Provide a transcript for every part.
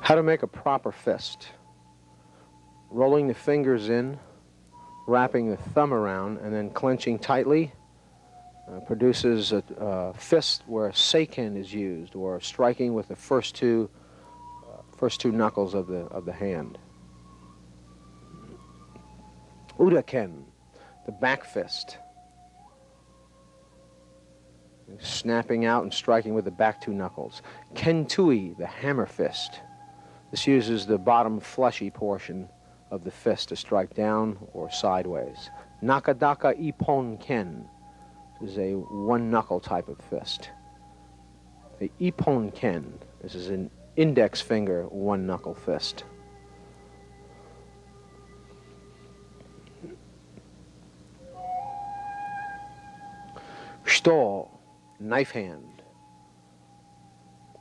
How to make a proper fist. Rolling the fingers in, wrapping the thumb around, and then clenching tightly produces a fist where seiken is used, or striking with the first two knuckles of the hand. Uraken, the back fist. Snapping out and striking with the back two knuckles. Kentui, the hammer fist. This uses the bottom fleshy portion of the fist to strike down or sideways. Nakadaka Ippon Ken. This is a one-knuckle type of fist. The Ippon Ken. This is an index finger one-knuckle fist. Shito, knife hand.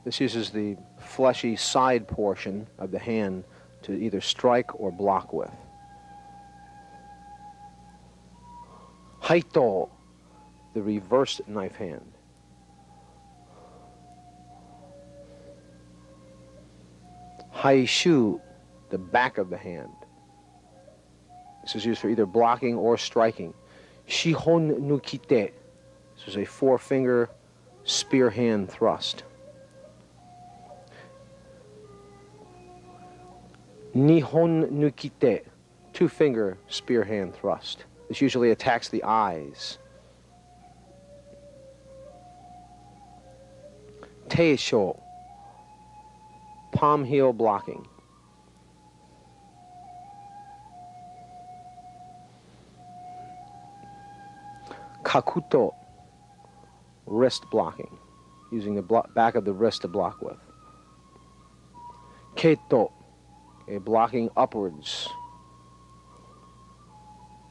This uses the fleshy side portion of the hand to either strike or block with. Haito, the reversed knife hand. Haishu, the back of the hand. This is used for either blocking or striking. Shihon nukite. This is a four-finger spear hand thrust. Nihon nukite, two-finger spear hand thrust. This usually attacks the eyes. Teisho, palm heel blocking. Kakuto, wrist blocking, using the back of the wrist to block with. Keito, blocking upwards,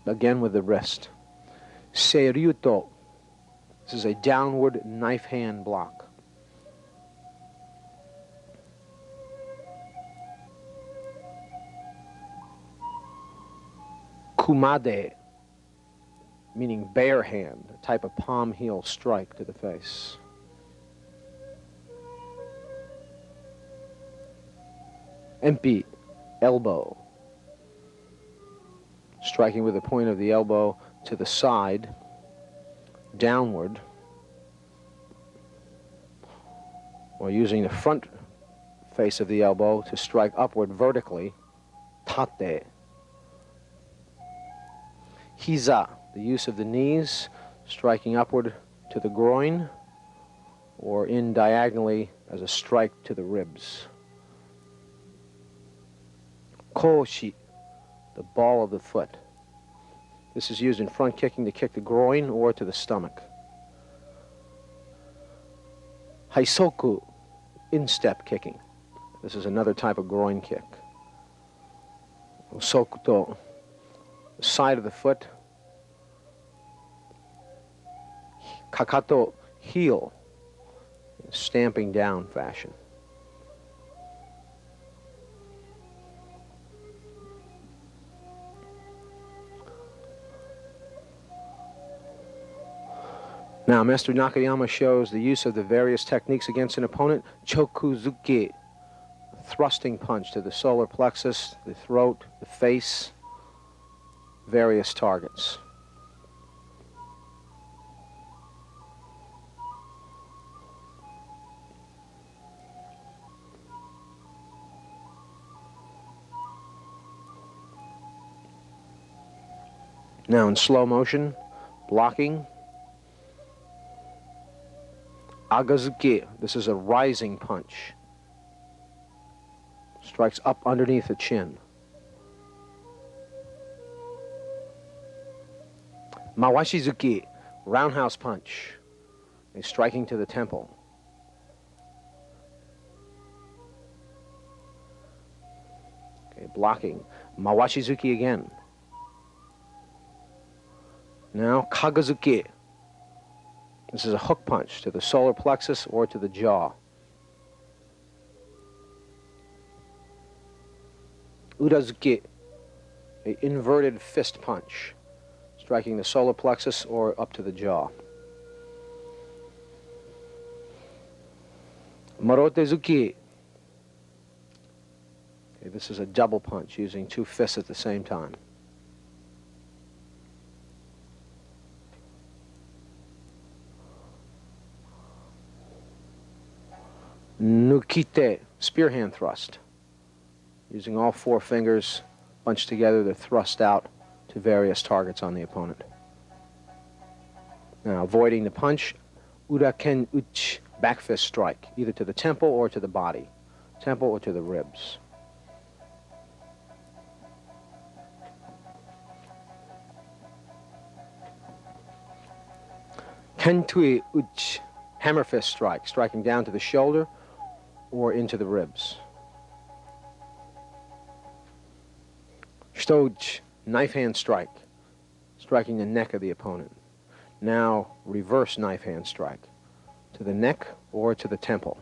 again with the wrist. Seiryuto, this is a downward knife hand block. Kumade, meaning bare hand, a type of palm heel strike to the face. Empi, elbow, striking with the point of the elbow to the side, downward, or using the front face of the elbow to strike upward vertically, tate. Hiza, the use of the knees, striking upward to the groin, or in diagonally as a strike to the ribs. Koshi, the ball of the foot. This is used in front kicking to kick the groin or to the stomach. Haisoku, instep kicking. This is another type of groin kick. Sokuto, the side of the foot. Kakato, heel, stamping down fashion. Now, Master Nakayama shows the use of the various techniques against an opponent. Chokuzuki, thrusting punch to the solar plexus, the throat, the face, various targets. Now in slow motion, blocking. Agazuki, this is a rising punch. Strikes up underneath the chin. Mawashizuki, roundhouse punch. He's striking to the temple. Okay, blocking. Mawashizuki again. Now Kagazuki. This is a hook punch to the solar plexus or to the jaw. Urazuki, an inverted fist punch, striking the solar plexus or up to the jaw. Marotezuki, Okay, this is a double punch using two fists at the same time. Nukite, spear hand thrust. Using all four fingers bunched together to thrust out to various targets on the opponent. Now, avoiding the punch, uraken uchi, back fist strike, either to the temple or to the body, temple or to the ribs. Kentui uchi, hammer fist strike, striking down to the shoulder or into the ribs. Shitouchi, knife hand strike, striking the neck of the opponent. Now, reverse knife hand strike, to the neck or to the temple.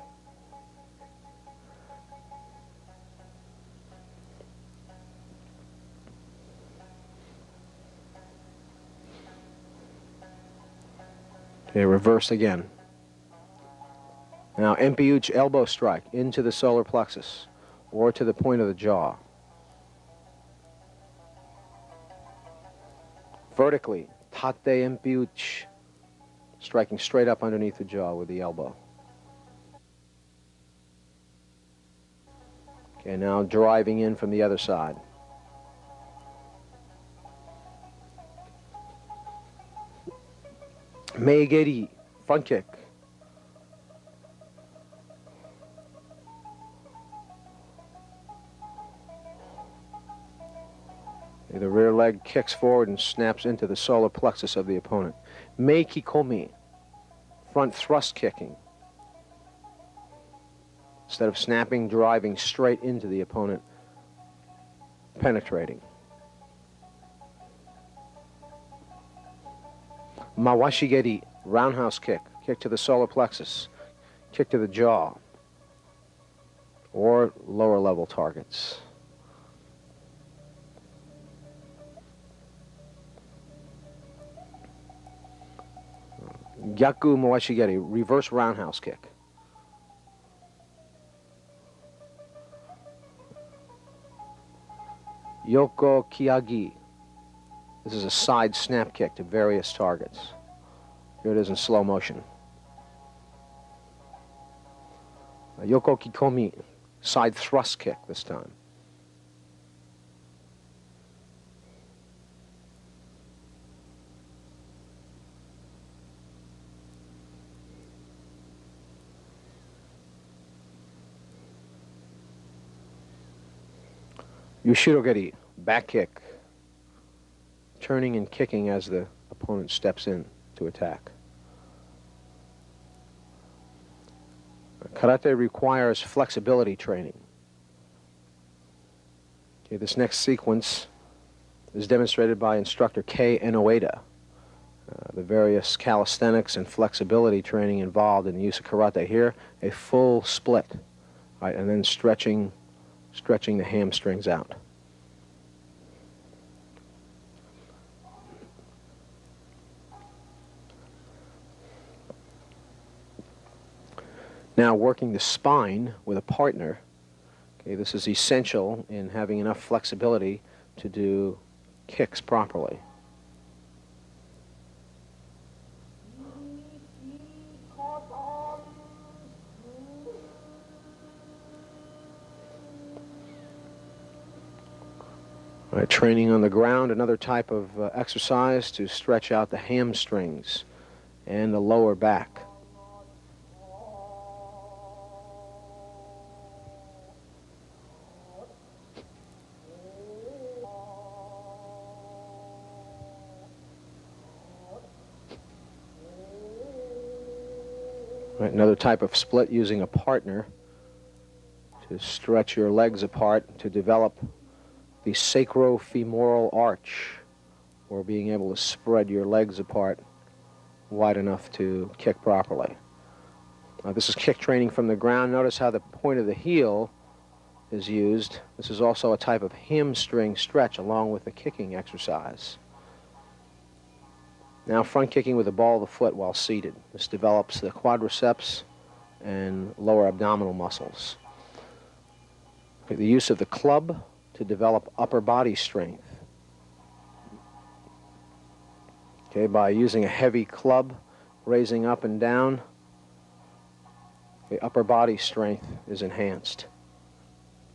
Okay, reverse again. Now, empiuchi, elbow strike, into the solar plexus or to the point of the jaw. Vertically, tate empiuchi, striking straight up underneath the jaw with the elbow. Okay, now driving in from the other side. Meigeri, front kick. The rear leg kicks forward and snaps into the solar plexus of the opponent. Meikikomi, front thrust kicking. Instead of snapping, driving straight into the opponent, penetrating. Mawashigeri, roundhouse kick, kick to the solar plexus, kick to the jaw, or lower level targets. Gyaku Mawashigeri, reverse roundhouse kick. Yoko Kiagi. This is a side snap kick to various targets. Here it is in slow motion. Yoko Kikomi, side thrust kick this time. Yushirogeri, back kick, turning and kicking as the opponent steps in to attack. Karate requires flexibility training. Okay, this next sequence is demonstrated by instructor Kei Enoeda. The various calisthenics and flexibility training involved in the use of karate here, a full split, right, and then stretching the hamstrings out. Now working the spine with a partner. Okay, this is essential in having enough flexibility to do kicks properly. All right, training on the ground, another type of exercise to stretch out the hamstrings and the lower back. All right, another type of split using a partner to stretch your legs apart to develop the sacrofemoral arch, or being able to spread your legs apart wide enough to kick properly. This is kick training from the ground. Notice how the point of the heel is used. This is also a type of hamstring stretch along with the kicking exercise. Now front kicking with the ball of the foot while seated. This develops the quadriceps and lower abdominal muscles. The use of the club to develop upper body strength. Okay, by using a heavy club, raising up and down, the upper body strength is enhanced.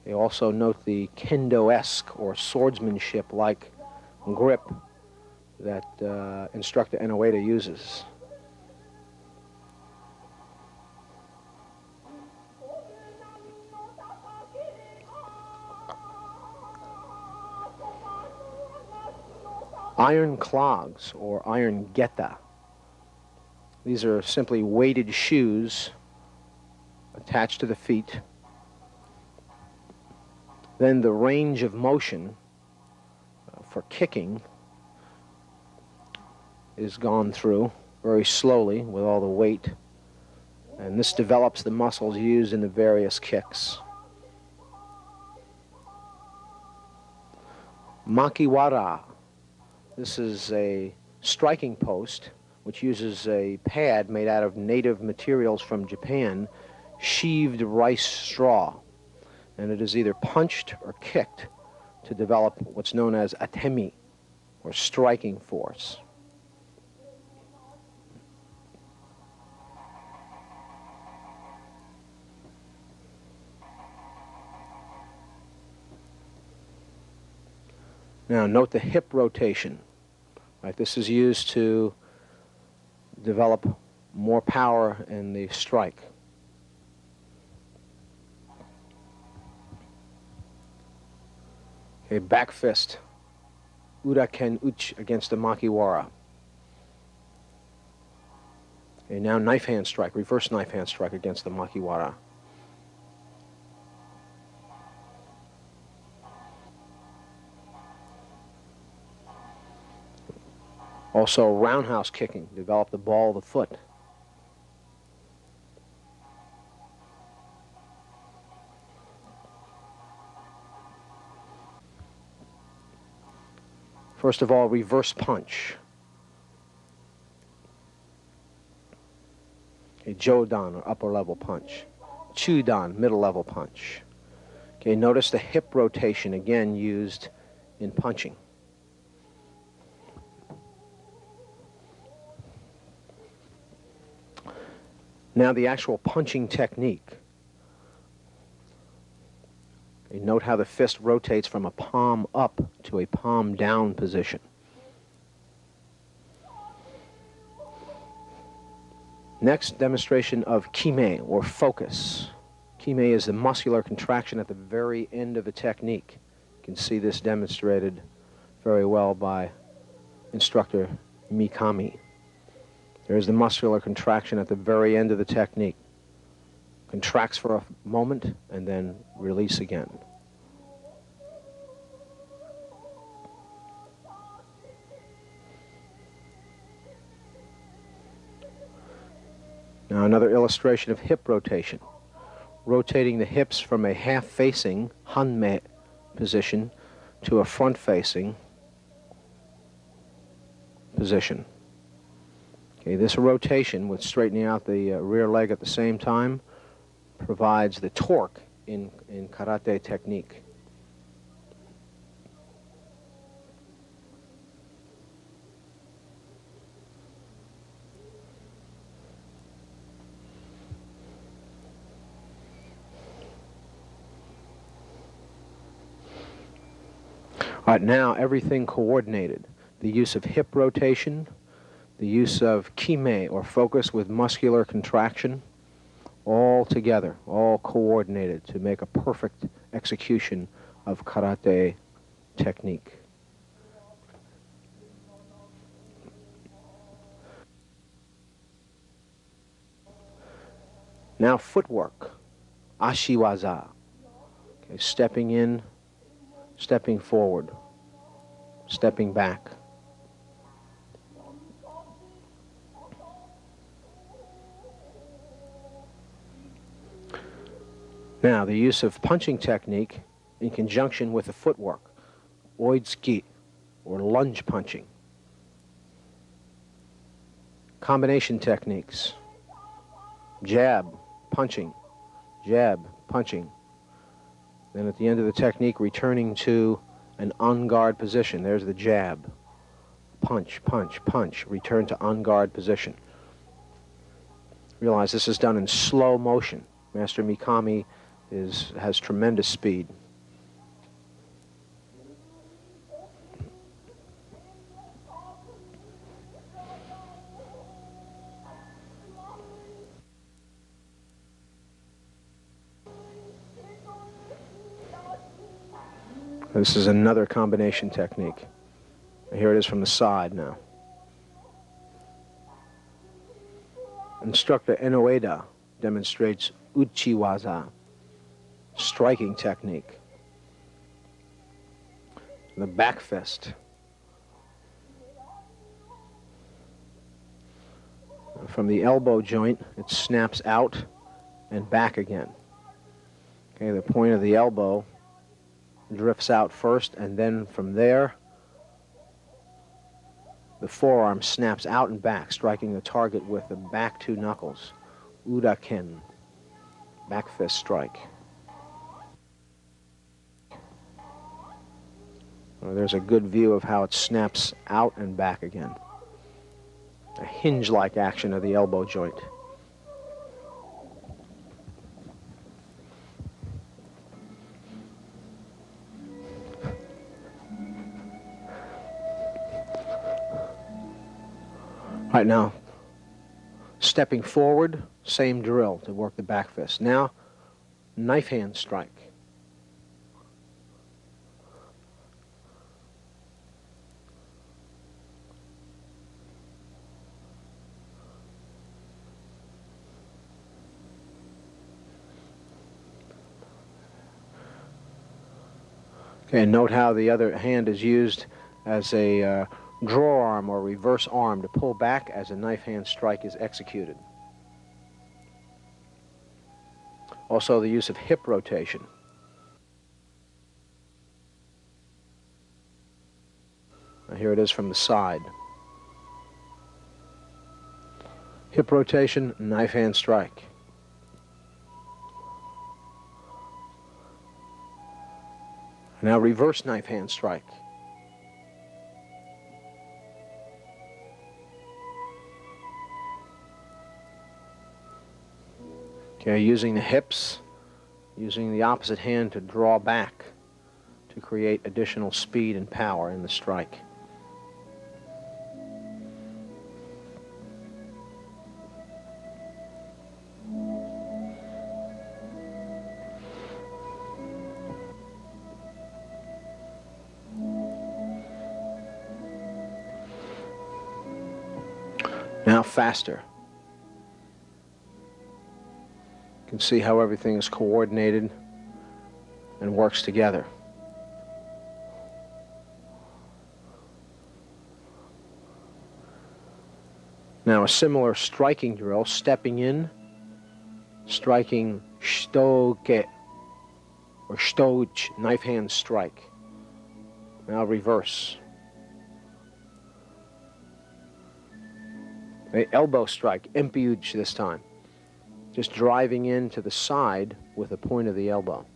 They also note the kendo-esque or swordsmanship-like grip that instructor Enoeda uses. Iron clogs or iron geta. These are simply weighted shoes attached to the feet. Then the range of motion for kicking is gone through very slowly with all the weight, and this develops the muscles used in the various kicks. Makiwara. This is a striking post which uses a pad made out of native materials from Japan, sheaved rice straw, and it is either punched or kicked to develop what's known as atemi, or striking force. Now note the hip rotation. Right, this is used to develop more power in the strike. Okay, back fist. Uraken uch against the makiwara. Okay, now knife hand strike, reverse knife hand strike against the makiwara. Also roundhouse kicking, develop the ball of the foot. First of all, reverse punch. A jodan, or upper level punch. Chudan, middle level punch. Okay, notice the hip rotation again used in punching. Now the actual punching technique. Okay, note how the fist rotates from a palm up to a palm down position. Next, demonstration of kime, or focus. Kime is the muscular contraction at the very end of the technique. You can see this demonstrated very well by instructor Mikami. There's the muscular contraction at the very end of the technique. Contracts for a moment and then release again. Now another illustration of hip rotation. Rotating the hips from a half-facing hanme position to a front-facing position. Okay, this rotation with straightening out the rear leg at the same time provides the torque in karate technique. All right, now everything coordinated. The use of hip rotation, the use of kime, or focus with muscular contraction, all together, all coordinated to make a perfect execution of karate technique. Now footwork, ashiwaza. Okay, stepping in, stepping forward, stepping back. Now, the use of punching technique in conjunction with the footwork, oitsuki, or lunge punching. Combination techniques, jab, punching, jab, punching. Then at the end of the technique, returning to an on guard position. There's the jab. Punch, punch, punch. Return to on guard position. Realize this is done in slow motion. Master Mikami has tremendous speed. This is another combination technique. Here it is from the side now. Instructor Enoeda demonstrates uchiwaza, striking technique. The back fist. From the elbow joint, it snaps out and back again. Okay, the point of the elbow drifts out first, and then from there, the forearm snaps out and back, striking the target with the back two knuckles. Uraken, back fist strike. Well, there's a good view of how it snaps out and back again. A hinge-like action of the elbow joint. Right now, stepping forward, same drill to work the back fist. Now, knife hand strike. Okay, and note how the other hand is used as a draw arm or reverse arm to pull back as a knife hand strike is executed. Also the use of hip rotation. Now here it is from the side. Hip rotation, knife hand strike. Now reverse knife hand strike. Okay, using the hips, using the opposite hand to draw back to create additional speed and power in the strike. Now faster. You can see how everything is coordinated and works together. Now a similar striking drill, stepping in, striking shitoke or shitouch, knife hand strike. Now reverse. A elbow strike, empiuch this time. Just driving in to the side with the point of the elbow.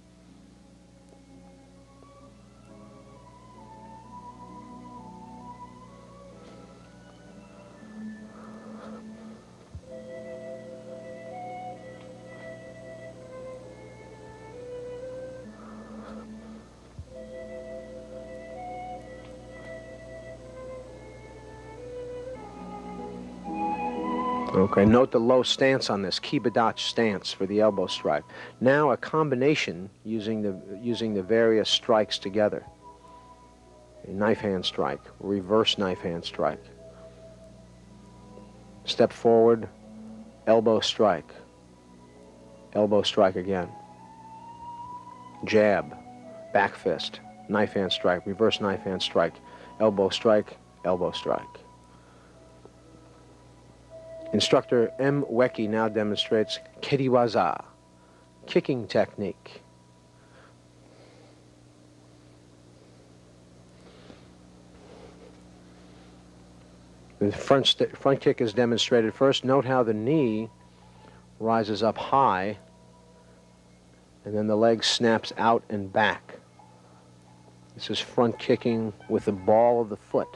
Okay, note the low stance on this, kibadach stance for the elbow strike. Now a combination using the various strikes together. A knife hand strike, reverse knife hand strike. Step forward, elbow strike again. Jab, back fist, knife hand strike, reverse knife hand strike, elbow strike, elbow strike. Instructor M. Weki now demonstrates keriwaza, kicking technique. The front kick is demonstrated first. Note how the knee rises up high and then the leg snaps out and back. This is front kicking with the ball of the foot.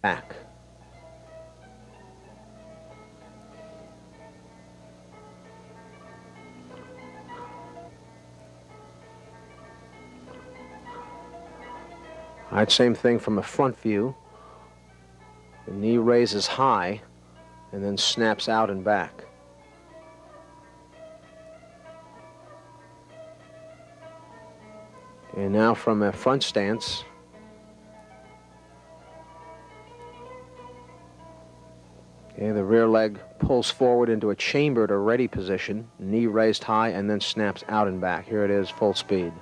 Back. All right, same thing from a front view. The knee raises high and then snaps out and back. And now from a front stance, okay, the rear leg pulls forward into a chambered or ready position, knee raised high, and then snaps out and back. Here it is, full speed.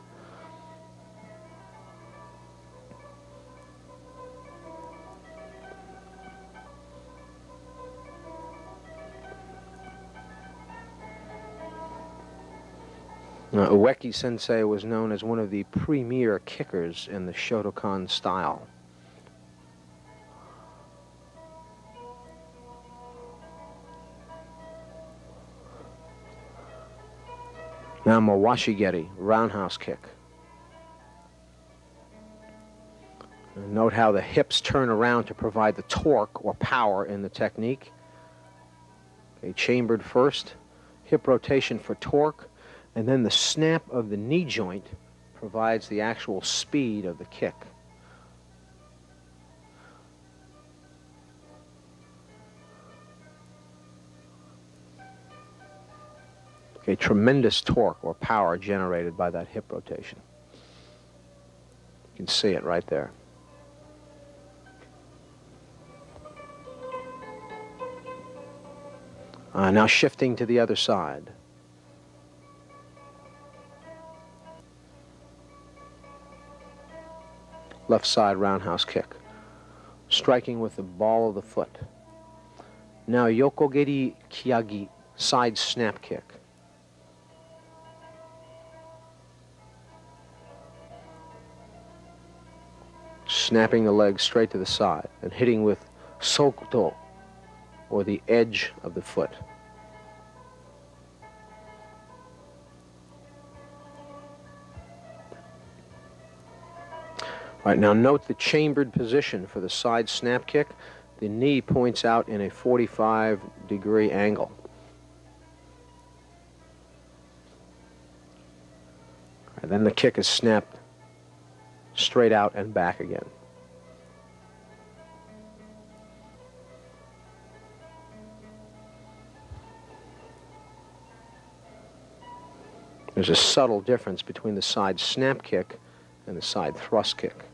Ueki Sensei was known as one of the premier kickers in the Shotokan style. Now Mawashigeri, roundhouse kick. And note how the hips turn around to provide the torque or power in the technique. Okay, chambered first, hip rotation for torque, and then the snap of the knee joint provides the actual speed of the kick. Okay, tremendous torque or power generated by that hip rotation. You can see it right there. Now shifting to the other side. Left side roundhouse kick. Striking with the ball of the foot. Now Yokogeri Kyagi, side snap kick. Snapping the leg straight to the side and hitting with sokuto, or the edge of the foot. All right, now note the chambered position for the side snap kick. The knee points out in a 45-degree angle. And then the kick is snapped straight out and back again. There's a subtle difference between the side snap kick and the side thrust kick.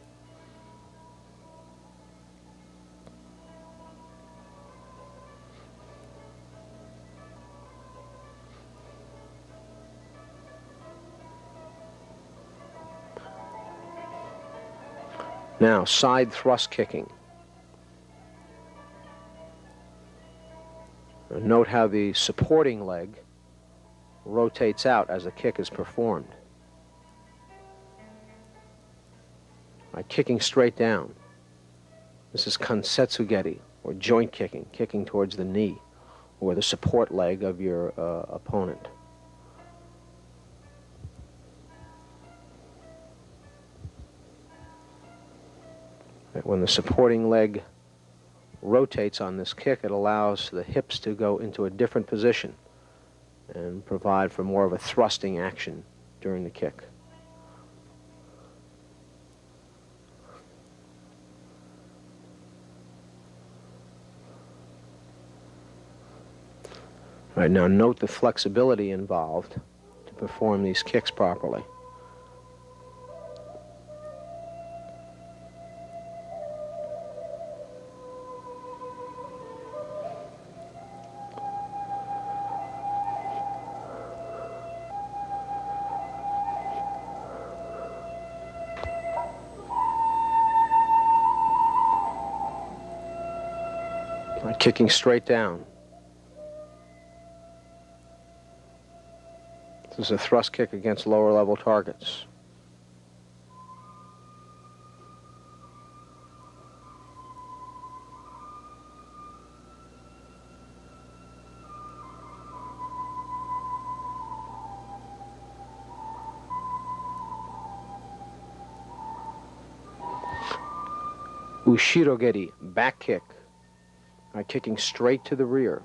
Now, side thrust kicking. Note how the supporting leg rotates out as the kick is performed. Right, kicking straight down. This is kansetsugeri, or joint kicking, kicking towards the knee or the support leg of your opponent. When the supporting leg rotates on this kick, it allows the hips to go into a different position and provide for more of a thrusting action during the kick. All right, now note the flexibility involved to perform these kicks properly. Kicking straight down. This is a thrust kick against lower level targets. Ushirogeri, back kick. Kicking straight to the rear.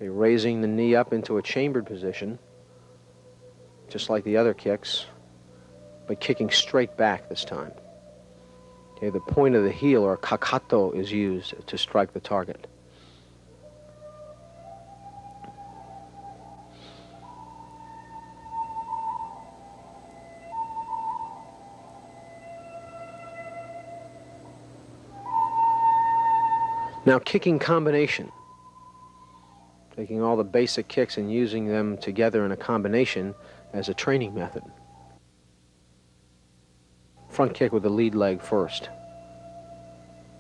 Raising the knee up into a chambered position, just like the other kicks, but kicking straight back this time. The point of the heel, or kakato, is used to strike the target. Now, kicking combination. Taking all the basic kicks and using them together in a combination as a training method. Front kick with the lead leg first.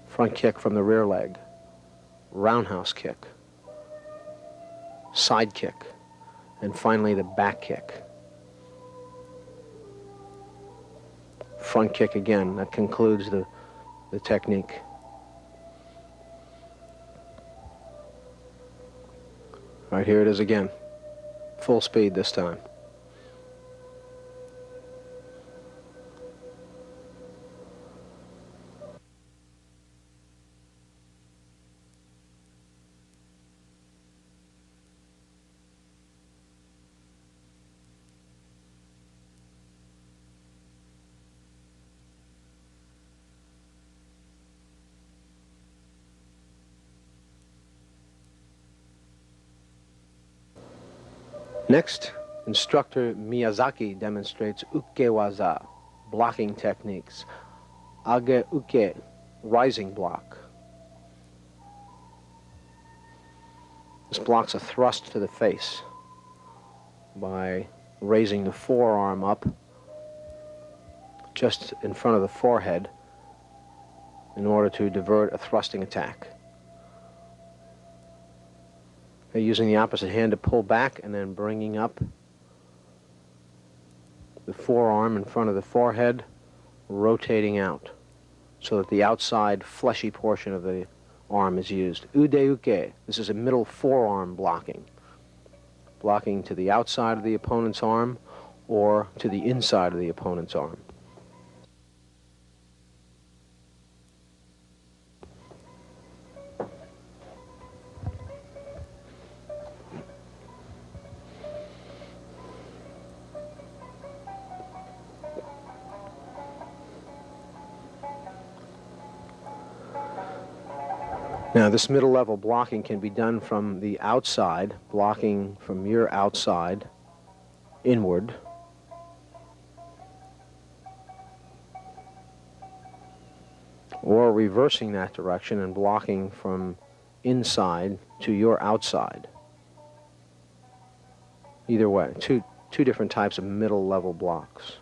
Front kick from the rear leg. Roundhouse kick. Side kick. And finally the back kick. Front kick again. That concludes the technique. All right, here it is again. Full speed this time. Next, instructor Miyazaki demonstrates ukewaza, blocking techniques. Age uke, rising block. This blocks a thrust to the face by raising the forearm up just in front of the forehead in order to divert a thrusting attack. Using the opposite hand to pull back and then bringing up the forearm in front of the forehead, rotating out so that the outside fleshy portion of the arm is used. Ude uke, this is a middle forearm blocking. Blocking to the outside of the opponent's arm or to the inside of the opponent's arm. Now, this middle level blocking can be done from the outside, blocking from your outside inward. Or reversing that direction and blocking from inside to your outside. Either way, two different types of middle level blocks.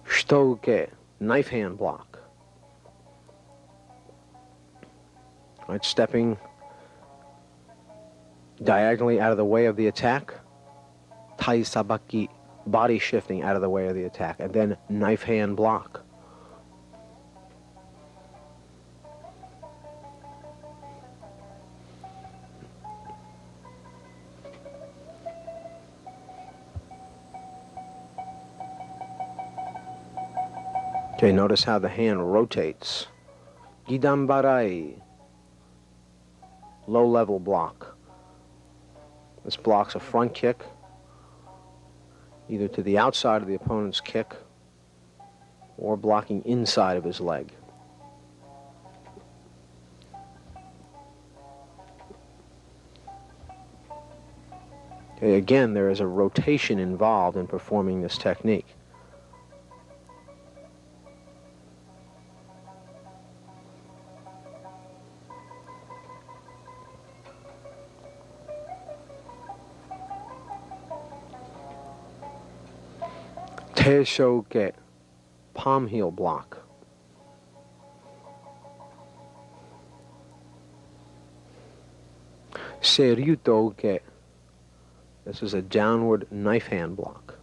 Shitouke, knife hand block. Right, stepping diagonally out of the way of the attack. Tai sabaki, body shifting out of the way of the attack. And then knife hand block. Okay, notice how the hand rotates. Gidambarai. Low level block. This blocks a front kick, either to the outside of the opponent's kick or blocking inside of his leg. Okay, again, there is a rotation involved in performing this technique. Teishoke, palm heel block. Seryutoke, this is a downward knife hand block.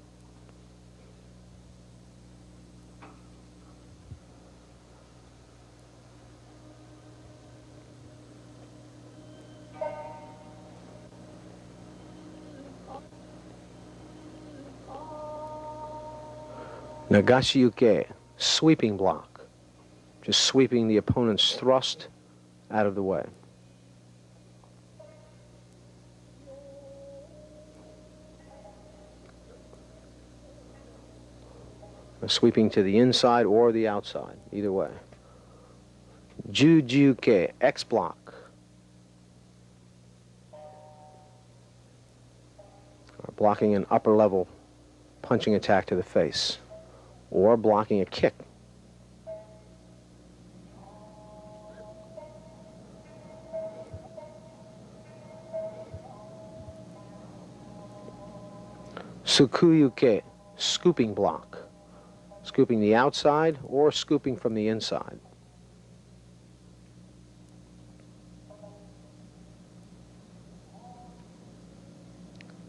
Nagashiyuke, sweeping block. just sweeping the opponent's thrust out of the way. Sweeping to the inside or the outside, either way. Ju-ju-ke, X block. Blocking an upper level punching attack to the face, or blocking a kick. Sukuyu-ke, scooping block. Scooping the outside or scooping from the inside.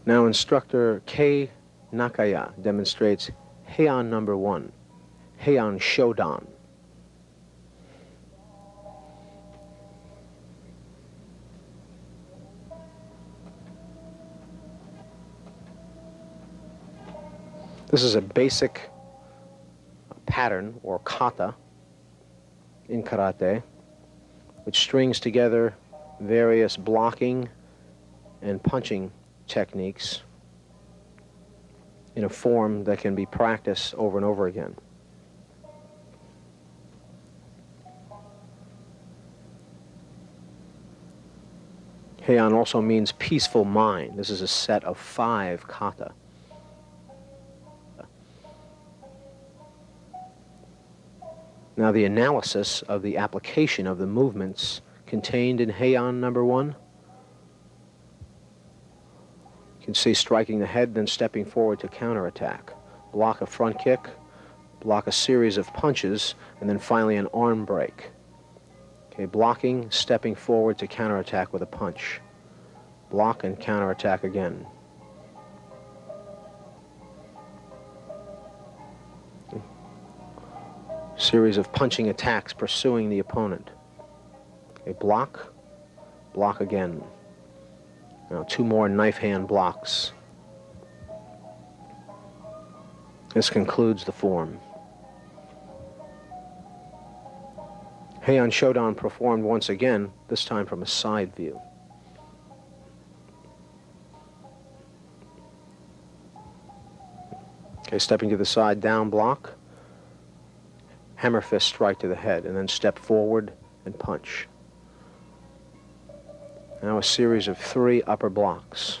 Now instructor Kei Nakaya demonstrates Heian number 1, Heian Shodan. This is a basic pattern or kata in karate, which strings together various blocking and punching techniques in a form that can be practiced over and over again. Heian also means peaceful mind. This is a set of 5 kata. Now the analysis of the application of the movements contained in Heian number 1. You can see striking the head, then stepping forward to counterattack. Block a front kick, block a series of punches, and then finally an arm break. Okay, blocking, stepping forward to counterattack with a punch. Block and counterattack again. Series of punching attacks pursuing the opponent. A block, block again. Now 2 more knife hand blocks. This concludes the form. Heian Shodan performed once again, this time from a side view. Okay, stepping to the side, down block. Hammer fist strike to the head, and then step forward and punch. Now a series of 3 upper blocks.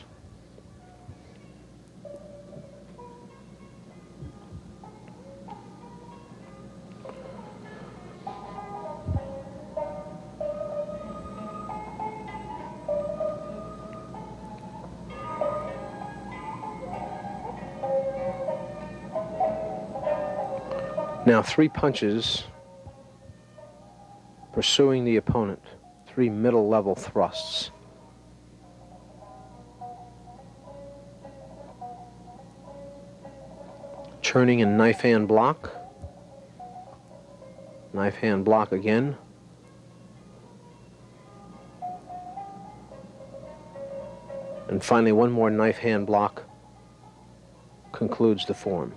Now 3 punches pursuing the opponent, 3 middle level thrusts. Turning and knife hand block. Knife hand block again. And finally 1 more knife hand block concludes the form.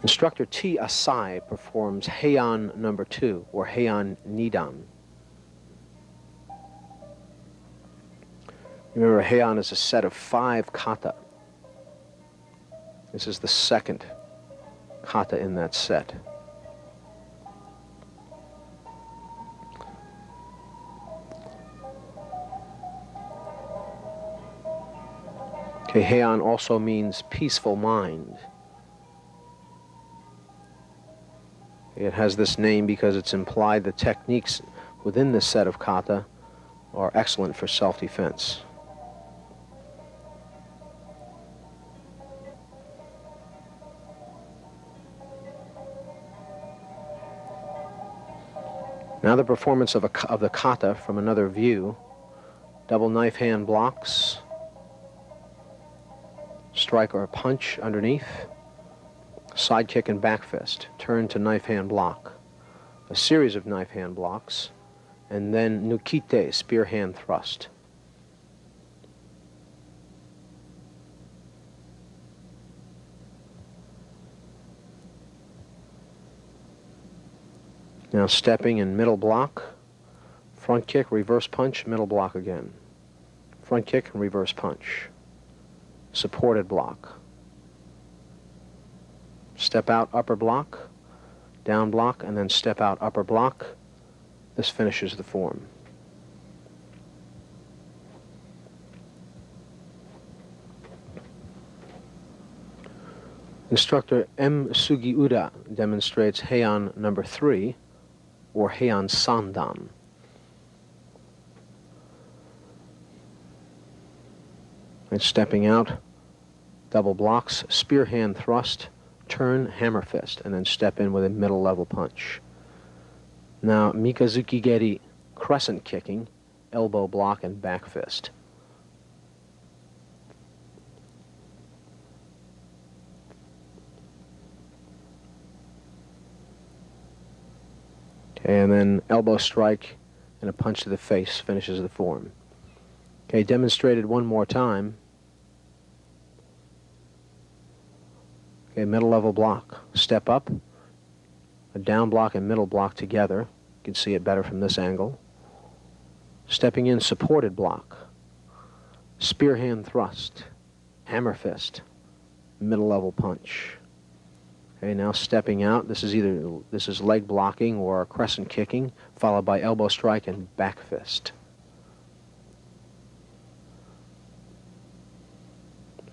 Instructor T. Asai performs Heian number 2, or Heian Nidan. Remember, Heian is a set of 5 kata. This is the 2nd kata in that set. Okay, Heian also means peaceful mind. It has this name because it's implied the techniques within this set of kata are excellent for self-defense. Now the performance of the kata from another view. Double knife hand blocks. Strike or a punch underneath. Side kick and back fist. Turn to knife hand block. A series of knife hand blocks. And then nukite, spear hand thrust. Now stepping in middle block, front kick, reverse punch, middle block again. Front kick and reverse punch. Supported block. Step out upper block, down block, and then step out upper block. This finishes the form. Instructor M. Sugiura demonstrates Heian number 3, or Heian Sandan. And stepping out, double blocks, spear hand thrust, turn, hammer fist, and then step in with a middle level punch. Now, Mikazuki Geri, crescent kicking, elbow block, and back fist. Okay, and then elbow strike and a punch to the face finishes the form. Okay, demonstrated one more time. Okay, middle level block. Step up, a down block and middle block together. You can see it better from this angle. Stepping in, supported block. Spear hand thrust, hammer fist, middle level punch. Okay, now stepping out, this is leg blocking or crescent kicking, followed by elbow strike and back fist.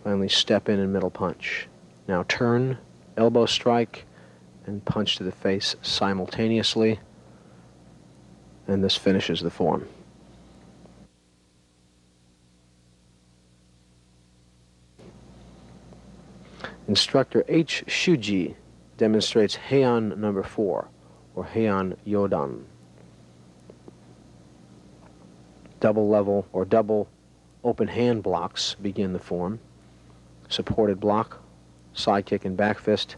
Finally step in and middle punch. Now turn, elbow strike, and punch to the face simultaneously, and this finishes the form. Instructor H. Shuji demonstrates Heian number 4, or Heian Yodan. Double level or double open hand blocks begin the form. Supported block, side kick and back fist,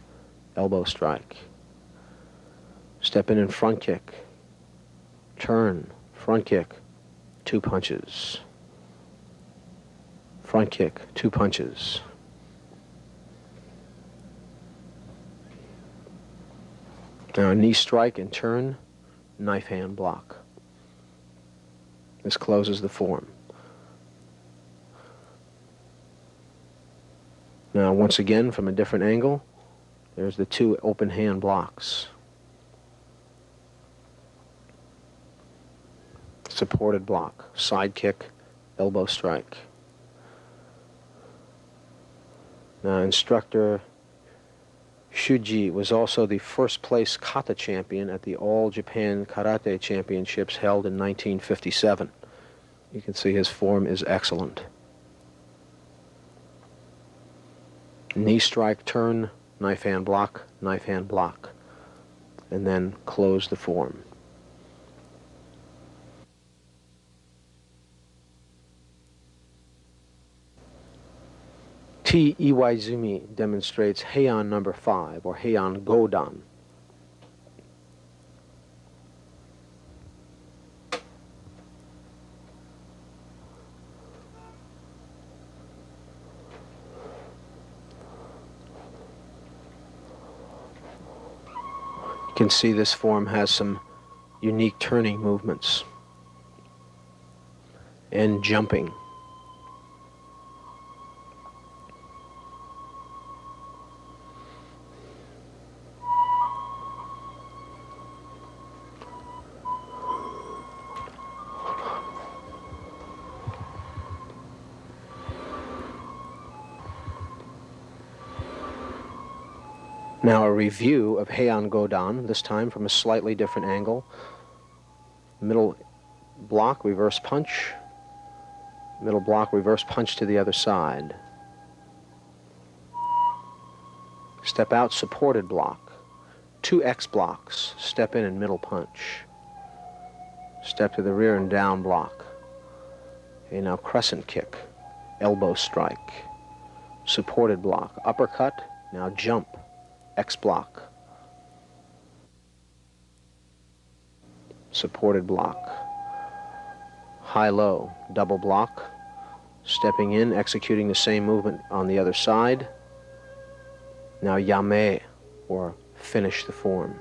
elbow strike. Step in and front kick. Turn, front kick, 2 punches. Front kick, 2 punches. Now a knee strike and turn, knife hand block. This closes the form. Now once again from a different angle, there's the 2 open hand blocks. Supported block, side kick, elbow strike. Now instructor Shuji was also the first place kata champion at the All Japan Karate Championships held in 1957. You can see his form is excellent. Knee strike, turn, knife hand block, and then close the form. T. Iwaizumi demonstrates Heian number 5, or Heian Godan. You can see this form has some unique turning movements and jumping. Now a review of Heian Godan, this time from a slightly different angle. Middle block, reverse punch. Middle block, reverse punch to the other side. Step out, supported block. 2 X blocks, step in and middle punch. Step to the rear and down block. Okay, now crescent kick, elbow strike. Supported block, uppercut, now jump. X block. Supported block. High-low, double block. Stepping in, executing the same movement on the other side. Now yame, or finish the form.